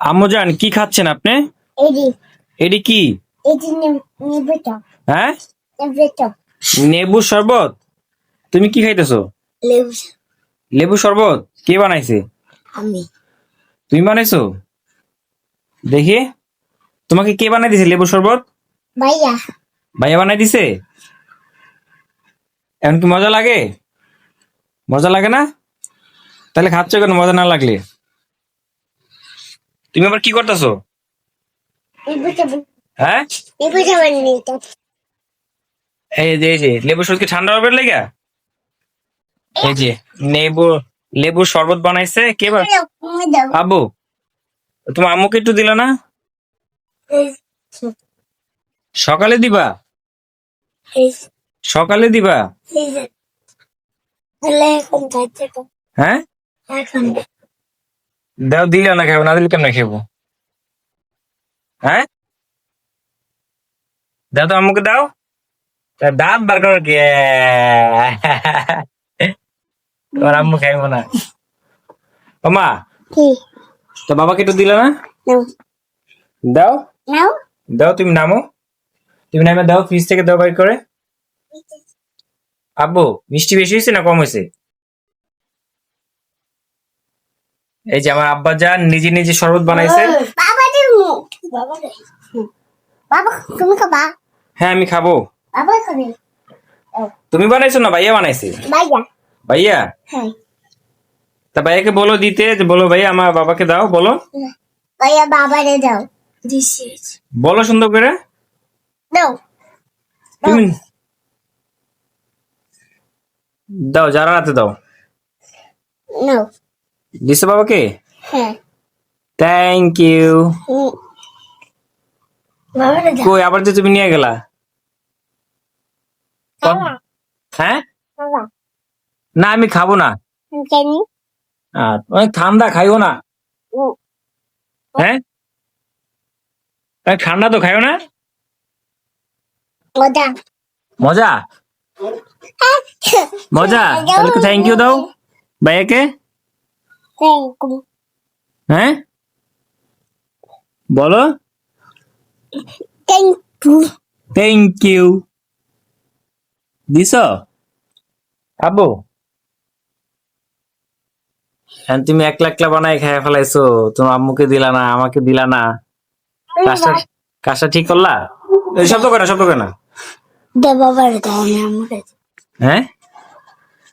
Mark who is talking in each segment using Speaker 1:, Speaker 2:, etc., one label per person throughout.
Speaker 1: আম্মুজান কি খাচ্ছেন আপনি?
Speaker 2: এডি
Speaker 1: এটি কি?
Speaker 2: এডি নেবুটা
Speaker 1: হ্যাঁ,
Speaker 2: নেবুটা
Speaker 1: লেবু শরবত। তুমি কি খাইতেছো?
Speaker 2: লেবু
Speaker 1: লেবু শরবত কে বানাইছে?
Speaker 2: আমি
Speaker 1: তুমি বানাইছো? দেখি, তোমাকে কে বানাই দিছে লেবু শরবত?
Speaker 2: ভাইয়া
Speaker 1: ভাইয়া বানাই দিছে? এখন কি মজা লাগে? মজা লাগে না? তাহলে খাচ্ছ কেন মজা না লাগলে? তুমি আবার কি করতেছো?
Speaker 2: নেবুটা
Speaker 1: হ্যাঁ,
Speaker 2: নেবুটা বানিয়ে
Speaker 1: এই যে লেবু শরবত কি ঠান্ডা হবে লেগা? এই যে লেবু লেবুর শরবত বানাইছে কে
Speaker 2: দাও
Speaker 1: আব্বু, তোমার আম্মুকে একটু দিলা না? সকালে দিবা? সকালে দিবা?
Speaker 2: এখন খাইতে
Speaker 1: হ্যাঁ,
Speaker 2: এখন
Speaker 1: দাও, দিলা না খাবো, না দিলে কেমন খাবো? হ্যাঁ, দাও তো আম্মুকে দাও। তা দাঁত বার করো কি? তোমার আম্মু খাইবো না। ও মা,
Speaker 2: কি
Speaker 1: তো বাবাকে একটু দিলা না?
Speaker 2: নাও
Speaker 1: দাও,
Speaker 2: নাও
Speaker 1: দাও, তুমি নামো, তুমি নামে দাও, ফ্রিজ থেকে দাও বাই করে। আব্বু, মিষ্টি বেশি হয়েছে না কম হয়েছে? এই যে আমার আব্বা যান নিজে নিজে শরবত বানাইছে।
Speaker 2: বাবা দিমু বাবা দে বাবা তুমি খাবা
Speaker 1: হ্যাঁ, আমি খাবো।
Speaker 2: বাবা খাবে
Speaker 1: তুমি বানাইছো না ভাইয়া বানাইছে?
Speaker 2: ভাইয়া
Speaker 1: ভাইয়া,
Speaker 2: হ্যাঁ
Speaker 1: তা ভাইয়াকে বলো দিতে, যে বলো ভাইয়া আমার বাবাকে দাও, বলো,
Speaker 2: ভাইয়া বাবারে দাও দিস ইজ
Speaker 1: বলো সুন্দর করে।
Speaker 2: দাও
Speaker 1: তুমি দাও, যারা রাতে দাও।
Speaker 2: নাও
Speaker 1: দিছো বাবাকে?
Speaker 2: হ্যাঁ
Speaker 1: থ্যাংক ইউ।
Speaker 2: বাবারে দাও
Speaker 1: কই আবার যে তুমি নিয়ে গেলা? হ্যাঁ,
Speaker 2: বাবা
Speaker 1: না আমি খাবো না।
Speaker 2: কেন
Speaker 1: অনেক ঠান্ডা, খাইও না। হ্যাঁ, অনেক ঠান্ডা তো, খাইও না।
Speaker 2: মজা
Speaker 1: মজা মজা, তাহলে থ্যাংক ইউ দাও ভাইয়াকে।
Speaker 2: থ্যাংক ইউ
Speaker 1: হ্যাঁ, বলো
Speaker 2: থ্যাংক ইউ
Speaker 1: থ্যাংক ইউ। দিছ আব্বু? হ্যাঁ, তুমি একলা একলা বানাই খাই ফেলাইছো, তোমার আম্মুকে দিলা না, আমাকে দিলা না। কাজটা কাজটা ঠিক করলা? এই শব্দ করে না, শব্দ করে না।
Speaker 2: দে বাবারে দাও আমি আমাকে
Speaker 1: হ্যাঁ,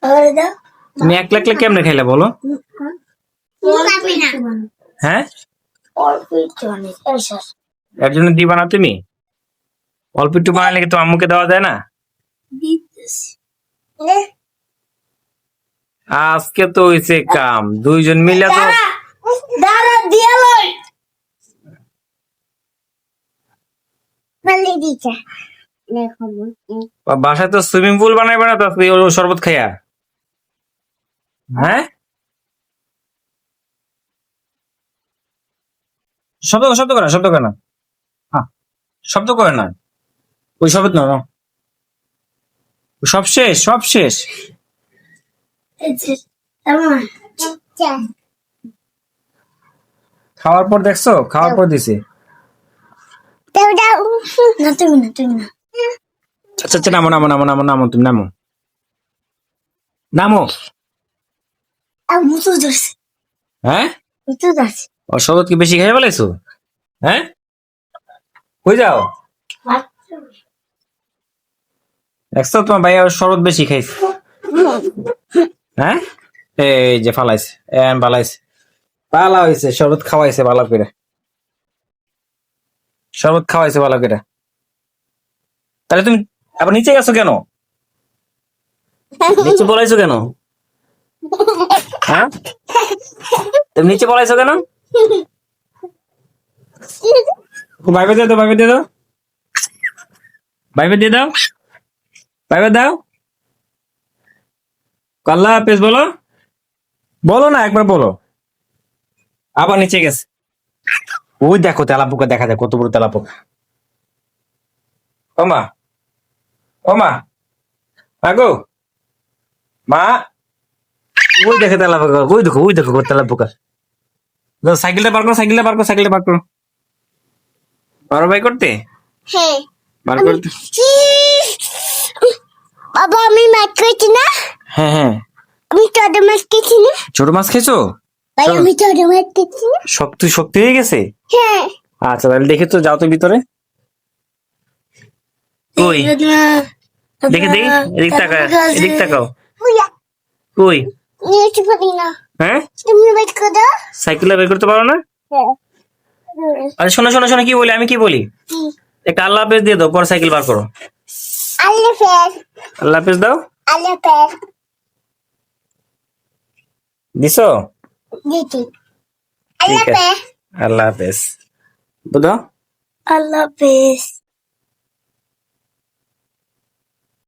Speaker 2: বাবারে দাও
Speaker 1: তুমি একলা একলা কেমনে খাইলা বলো?
Speaker 2: খাবি না
Speaker 1: হ্যাঁ,
Speaker 2: অল্প একটু অনেক এসব
Speaker 1: এর জন্য দিবা না তুমি? অল্প একটু বানাইলে কি তো আম্মুকে দেওয়া যায় না?
Speaker 2: দিতেছি
Speaker 1: আজকে তো হইছে কাম, দুইজন মিলে তো।
Speaker 2: দাঁড়া দিয়ে লই বলি দিতে দেখো
Speaker 1: বাসায় তো সুইমিং পুল বানাইবে না তো আজকে ওর শরবত খাইয়া? হ্যাঁ, শব্দ করে না, শব্দ করে না। হ্যাঁ, শব্দ করে না। ওই শব্দ না, না। সব শেষ, সব শেষ।
Speaker 2: এমন
Speaker 1: খাওয়ার পর দেখছো, খাওয়ার পর দিছে।
Speaker 2: দাও দাও না তুমি না
Speaker 1: আচ্ছা আচ্ছা, নামো নামো নামো নামো নামো, তুমি নামো, নামো।
Speaker 2: মুসু ধরছে
Speaker 1: হ্যাঁ,
Speaker 2: মুসু ধরছে
Speaker 1: ও শরবত কি বেশি খাই ফেলাইছো? হ্যাঁ, কই যাও? দেখছো তোমার ভাইয়া শরবত বেশি খাইছে। হ্যাঁ, এই যে ফালাইছে, এন ফালাইছে, পালা হয়েছে, শরবত খাওয়াইছে ভালো করে, শরবত খাওয়াইছে ভালো করে। তাহলে তুমি আবার নিচে গেছো কেন? নিচে বলাইছো কেন? হ্যাঁ, তুমি নিচে বলাইছো কেন? ভাইবে দিয়ে দাও, ভাইবে দিয়ে দাও, ভাইবে দিয়ে দাও, ভাইবে দাও। আল্লাহ হাফেজ বলো, বলো না, একবার বলো। আবার নিচে গেছে। ওই দেখো তেলা পোকা, দেখা যায় কত বড় তেলা পোকা। ও মা, ও মা, আগো মা, ওই দেখো তেলা পোকা, ওই দেখো তেলা পোকা, যাও, সাইকেলটা বার করো, সাইকেলটা বার করো, সাইকেলটা বার করো। পারো ভাই করতে?
Speaker 2: হ্যাঁ
Speaker 1: বার করতে?
Speaker 2: বাবা আমি মাছ খেয়েছি না,
Speaker 1: হ্যাঁ হ্যাঁ।
Speaker 2: আমি ছোট মাছ খেয়েছি না,
Speaker 1: ছোট মাছ খেয়েছো?
Speaker 2: ভাই আমি ছোট মাছ খেয়েছি না।
Speaker 1: শক্তি শক্তি হয়ে গেছে?
Speaker 2: হ্যাঁ
Speaker 1: আচ্ছা তাহলে দেখে তো, যাও তো ভিতরে। কই দেখে দেখি, এদিক তাকাও, এদিক তাকাও।
Speaker 2: বুয়া
Speaker 1: কই?
Speaker 2: নিয়েছি পারি না,
Speaker 1: হ্যাঁ,
Speaker 2: তুমি বের করে দাও।
Speaker 1: সাইকেলটা বের করতে পারো না?
Speaker 2: হ্যাঁ
Speaker 1: আচ্ছা শোনো শোনো শোনো, কি বলি আমি, কি বলি,
Speaker 2: কি
Speaker 1: একটা আল্লাহ হাফেজ দিয়ে দাও, পর সাইকেল বার করো।
Speaker 2: আল্লাহ ফের
Speaker 1: আল্লাহ হাফেজ দাও।
Speaker 2: আল্লাহ ফের
Speaker 1: দিছো?
Speaker 2: দিদি
Speaker 1: ঠিক
Speaker 2: আল্লাহ
Speaker 1: আছে,
Speaker 2: ফের
Speaker 1: আল্লাহ হাফেজ। বুঝো?
Speaker 2: আল্লাহ ফের।